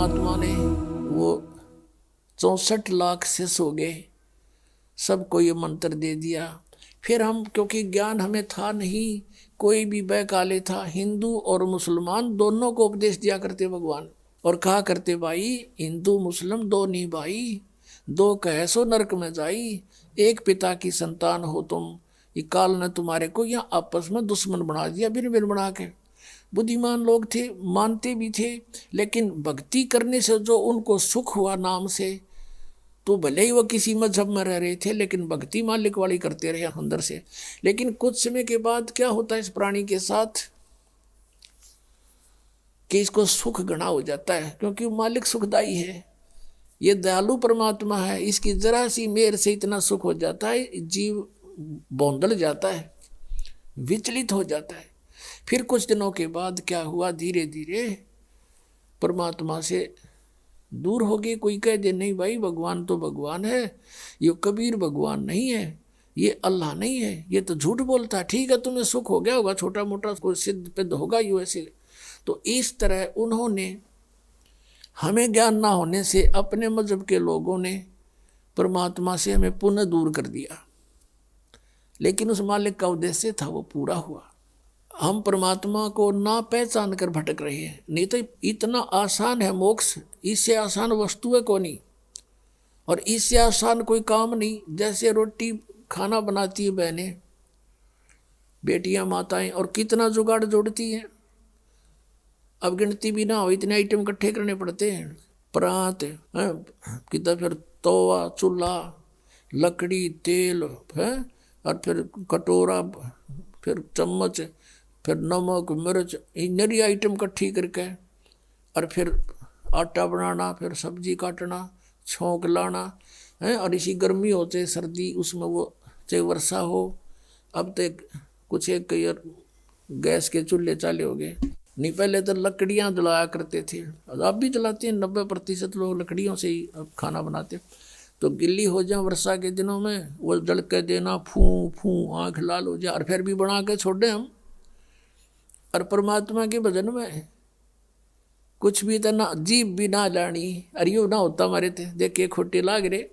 परमात्मा ने वो 64 लाख शिष्य हो गए, सबको ये मंत्र दे दिया। फिर हम, क्योंकि ज्ञान हमें था नहीं, कोई भी बैकाले था, हिंदू और मुसलमान दोनों को उपदेश दिया करते भगवान, और कहा करते भाई हिंदू मुस्लिम दो नहीं भाई, दो कहे सो नरक में जाई, एक पिता की संतान हो तुम, ये काल ने तुम्हारे को यहाँ आपस में दुश्मन बना दिया, बिन बिन बना के। बुद्धिमान लोग थे, मानते भी थे, लेकिन भक्ति करने से जो उनको सुख हुआ नाम से, तो भले ही वो किसी मजहब में रह रहे थे, लेकिन भक्ति मालिक वाली करते रहे अंदर से। लेकिन कुछ समय के बाद क्या होता है इस प्राणी के साथ कि इसको सुख घना हो जाता है, क्योंकि मालिक सुखदाई है, ये दयालु परमात्मा है, इसकी जरा सी मेहर से इतना सुख हो जाता है, जीव बौंदल जाता है, विचलित हो जाता है। फिर कुछ दिनों के बाद क्या हुआ, धीरे धीरे परमात्मा से दूर हो गए। कोई कह दे नहीं भाई भगवान तो भगवान है, ये कबीर भगवान नहीं है, ये अल्लाह नहीं है, ये तो झूठ बोलता है। ठीक है तुम्हें सुख हो गया होगा, छोटा मोटा कोई सिद्ध पिद्ध होगा ही वैसे। तो इस तरह उन्होंने, हमें ज्ञान ना होने से अपने मजहब के लोगों ने परमात्मा से हमें पुनः दूर कर दिया, लेकिन उस मालिक का उद्देश्य था वो पूरा हुआ। हम परमात्मा को ना पहचान कर भटक रहे हैं, नहीं तो इतना आसान है मोक्ष, इससे आसान वस्तु है कोई, और इससे आसान कोई काम नहीं। जैसे रोटी खाना बनाती है बहनें, बेटियां, माताएं, और कितना जुगाड़ जोड़ती हैं, अब गिनती भी ना हो, इतने आइटम इकट्ठे करने पड़ते हैं। परात कितना, फिर तवा, चूल्हा, लकड़ी, तेल है, और फिर कटोरा, फिर चम्मच, फिर नमक, मिर्च, नरी आइटम इकट्ठी करके, और फिर आटा बनाना, फिर सब्जी काटना, छोंक लाना है। और इसी गर्मी हो चाहे सर्दी, उसमें वो चाहे वर्षा हो। अब तो कुछ एक गैस के चूल्हे चाले हो गए, नहीं पहले तो लकड़ियाँ जलाया करते थे, अब भी जलाते हैं, 90% लोग लकड़ियों से ही अब खाना बनाते। तो गिल्ली हो जाए वर्षा के दिनों में, वो जल के देना, फूं फूं आँख लाल हो जाए, और फिर भी बना के छोड़े हम। और परमात्मा के भजन में कुछ भी तो ना, जीव भी ना लानी, अरियो ना होता हमारे थे, देखे खोटे लाग रहे,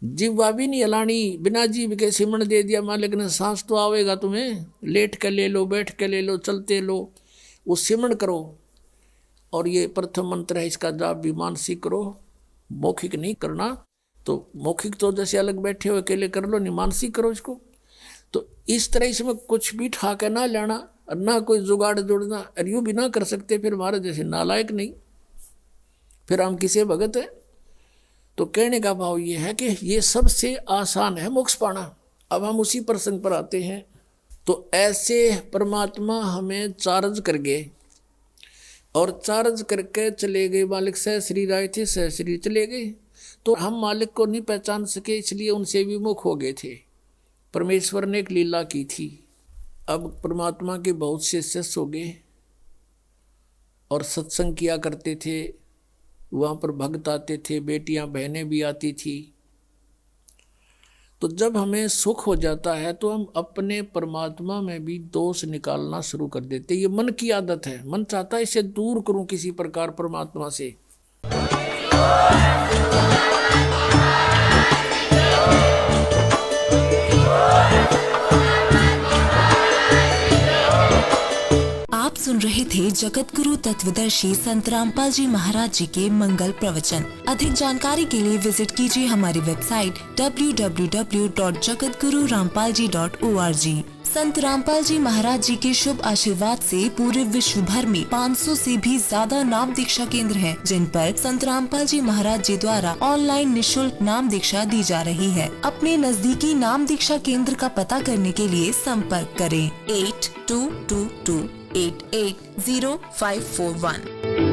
जीवा भी नहीं हलानी, बिना जीव के सिमरण दे दिया मालिक ने। सांस तो आवेगा तुम्हें, लेट के ले लो, बैठ के ले लो, चलते लो, वो सिमरण करो। और ये प्रथम मंत्र है, इसका जाप भी मानसिक करो, मौखिक नहीं करना। तो मौखिक तो जैसे अलग बैठे हो अकेले कर लो, नहीं मानसिक करो इसको। तो इस तरह इसमें कुछ भी ठाके ना लेना, और ना कोई जुगाड़ जोड़ना, और यूँ भी ना कर सकते, फिर हमारे जैसे नालायक नहीं, फिर हम किसे भगत है। तो कहने का भाव ये है कि ये सबसे आसान है मोक्ष पाना। अब हम उसी प्रसंग पर आते हैं। तो ऐसे परमात्मा हमें चार्ज कर गए, और चार्ज करके चले गए। मालिक सहश्री राय थे, सहश्री चले गए, तो हम मालिक को नहीं पहचान सके, इसलिए उनसे विमुख हो गए थे। परमेश्वर ने एक लीला की थी। अब परमात्मा के बहुत से शिष्य हो गए, और सत्संग किया करते थे, वहाँ पर भक्त आते थे, बेटियां बहनें भी आती थी। तो जब हमें सुख हो जाता है तो हम अपने परमात्मा में भी दोष निकालना शुरू कर देते। ये मन की आदत है, मन चाहता है इसे दूर करूं किसी प्रकार परमात्मा से। आप सुन रहे थे जगत गुरु तत्वदर्शी संत रामपाल जी महाराज जी के मंगल प्रवचन। अधिक जानकारी के लिए विजिट कीजिए हमारी वेबसाइट www.jagatgururampalji.org। संत रामपाल जी महाराज जी के शुभ आशीर्वाद से पूरे विश्व भर में 500 से भी ज्यादा नाम दीक्षा केंद्र हैं, जिन पर संत रामपाल जी महाराज जी द्वारा ऑनलाइन निशुल्क नाम दीक्षा दी जा रही है। अपने नजदीकी नाम दीक्षा केंद्र का पता करने के लिए संपर्क करें 8222880541।